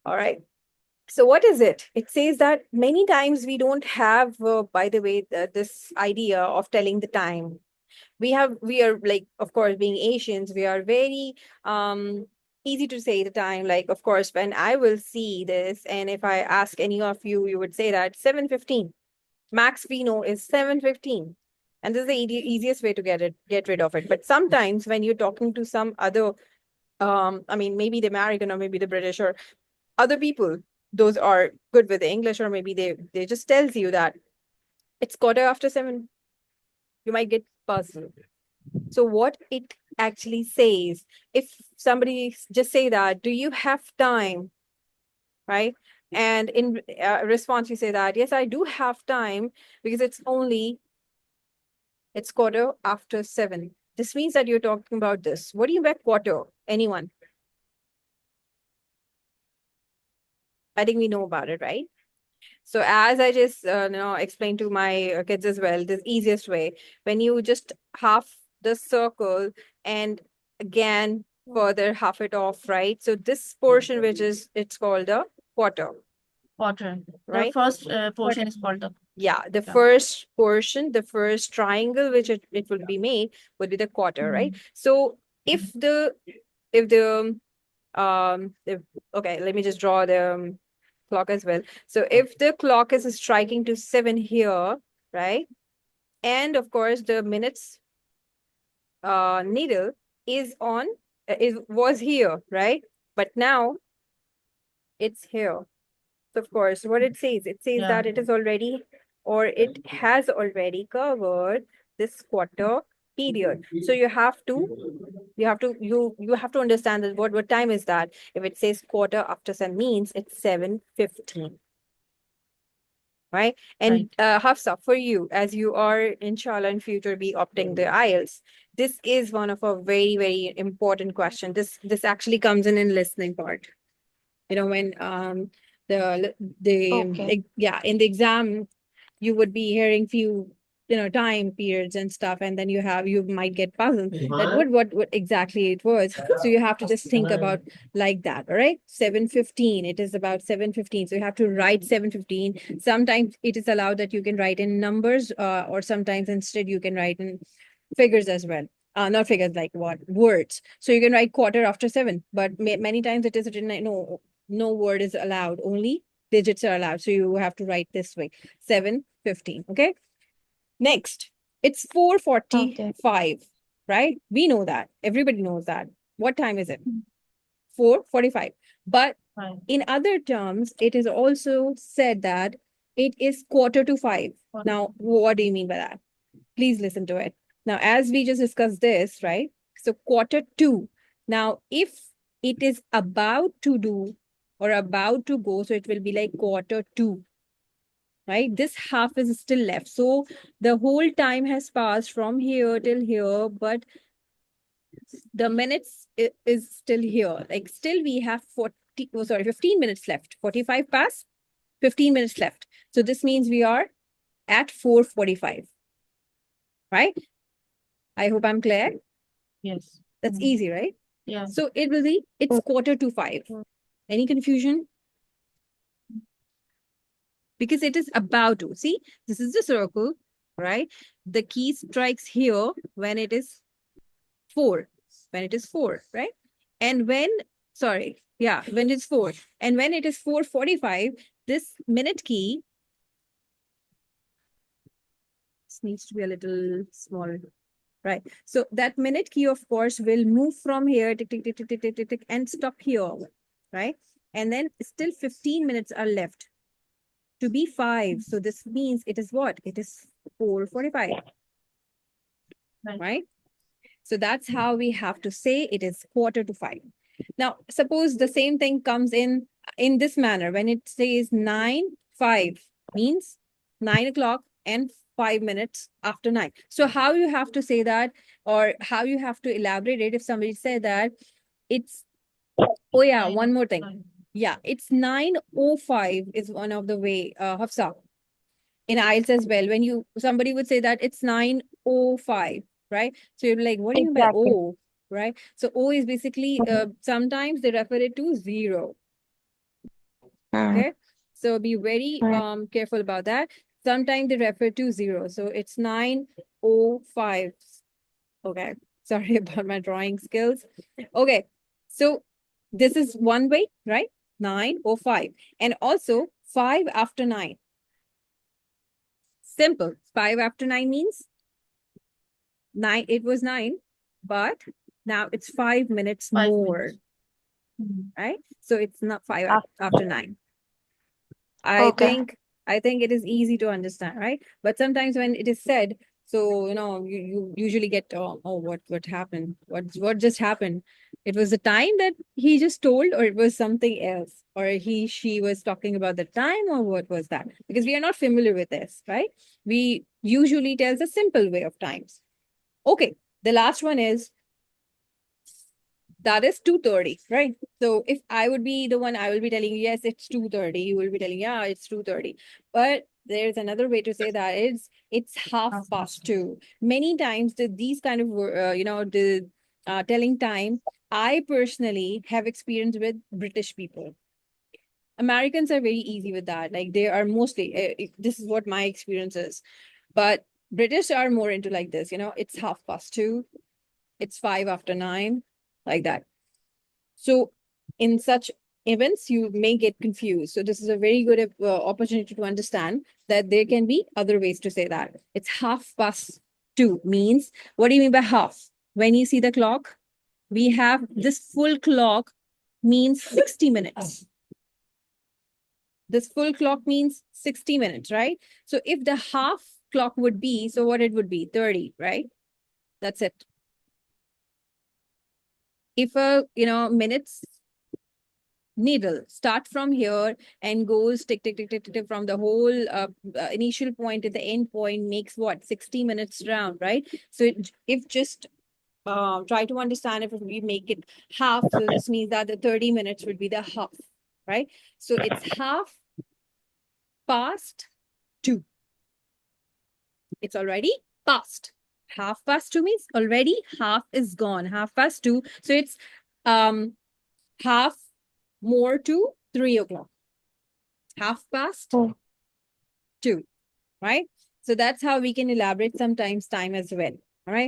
All right. So what is it? It says that many times we don't have, by the way, this idea of telling the time. We are like, of course, being Asians, we are very easy to say the time. Like, of course, when I will see this, and if I ask any of you, you would say that 7:15. Max we know is 7:15. And this is the easiest way to get rid of it. But sometimes when you're talking to some other, I mean, maybe the American or maybe the British or other people, those are good with the English, or maybe they just tells you that it's 7:15. You might get puzzled. So what it actually says, if somebody just say that, do you have time, right? And in response, you say that, yes, I do have time because it's 7:15. This means that you're talking about this. What do you mean by quarter? Anyone? I think we know about it, right? So as I just explained to my kids as well, the easiest way, when you just half the circle and again further half it off, right? So this portion, which is, it's called a quarter, Quarter. The right? first portion is called the Yeah, the yeah. first portion, the first triangle which it will be made would be the quarter, right? So if the if, okay, let me just draw the clock as well. So if the clock is striking to 7 here, right? And of course the minutes needle is on, was here, right? But now it's here. So of course, what it says Yeah. that it is already, or it has already covered this quarter period. So you have to understand that what time is that. If it says quarter after 7 means it's 7:15. Right. And Right. Hafsa, for you, as you are inshallah in future be opting the IELTS, this is one of a very, very important question. This actually comes in listening part. When Okay. yeah, in the exam you would be hearing few time periods and stuff, and then you might get puzzled that what exactly it was. So you have to just think about like that. All right, 7:15, it is about 7:15, so you have to write 7:15. Sometimes it is allowed that you can write in numbers, or sometimes instead you can write in figures as well. Not figures, like what, words. So you can write quarter after 7, but many times it is written like, no word is allowed, only digits are allowed. So you have to write this way, 7:15. Okay. Next, it's Okay. 4:45, right? We know that. Everybody knows that. What time is it? 4:45. But Right. in other terms, it is also said that it is 4:45. Now, what do you mean by that? Please listen to it. Now, as we just discussed this, right? So quarter two. Now, if it is about to do or about to go, so it will be like quarter two, right? This half is still left. So the whole time has passed from here till here, but the minutes is still here. Like still we have 15 minutes left. 45 past, 15 minutes left. So this means we are at 4:45, right? I hope I'm clear. Yes. That's easy, right? Yeah. So it will be, it's 4:45. Any confusion? Because it is about to. See, this is the circle, right? The key strikes here when it is 4. When it is 4, right? And when, sorry, yeah, when it's 4. And when it is 4:45, this minute key, this needs to be a little smaller. Right. So that minute key, of course, will move from here, tick, tick, tick, tick, tick, tick, tick, tick, and stop here. Right. And then still 15 minutes are left to be 5. So this means it is what? It is 4:45. Right. So that's how we have to say it is 4:45. Now, suppose the same thing comes in this manner. When it says 9:05, means 9 o'clock and 5 minutes after 9. So how you have to say that, or how you have to elaborate it if somebody said that it's, oh yeah, one more thing. Yeah, it's 9:05 is one of the way, Hafsa, in IELTS as well. When somebody would say that it's 9:05, right? So you're like, what do you mean by Exactly. O, right? So O is basically, sometimes they refer it to 0. Okay, so be very careful about that. Sometimes they refer to 0, so it's 9:05. Okay, sorry about my drawing skills. Okay, so this is one way, right? 9:05, and also 5 after 9. Simple. 5 after 9 means 9. It was 9, but now it's 5 minutes 5 minutes. more, right? So it's not 5 Ah, after 9. I okay. think it is easy to understand, right? But sometimes when it is said, so you usually get, oh, what happened? What just happened? It was the time that he just told, or it was something else, or she was talking about the time, or what was that? Because we are not familiar with this, right? We usually tells a simple way of times. Okay, the last one is, that is 2:30, right? So if I would be the one, I will be telling you, yes, it's 2:30. You will be telling, yeah, it's 2:30. But there's another way to say that it's half past 2. Many times these kind of telling time, I personally have experience with British people. Americans are very easy with that. Like they are mostly, this is what my experience is. But British are more into like this, it's half past 2, it's 5 after 9, like that. So in such events, you may get confused. So this is a very good opportunity to understand that there can be other ways to say that. It's half past 2 means, what do you mean by half? When you see the clock, we have this full clock means 60 minutes. This full clock means 60 minutes, right? So if the half clock would be, so what it would be? 30, right? That's it. If minutes needle start from here and goes tick tick tick tick tick, tick from the whole initial point to the end point, makes what, 60 minutes round, right? So if just try to understand, if we make it half, so this means that the 30 minutes would be the half, right? So it's half past 2. It's already past. Half past 2 means already half is gone, half past 2. So it's half more to 3 o'clock. Half past 2, right? So that's how we can elaborate sometimes time as well. All right.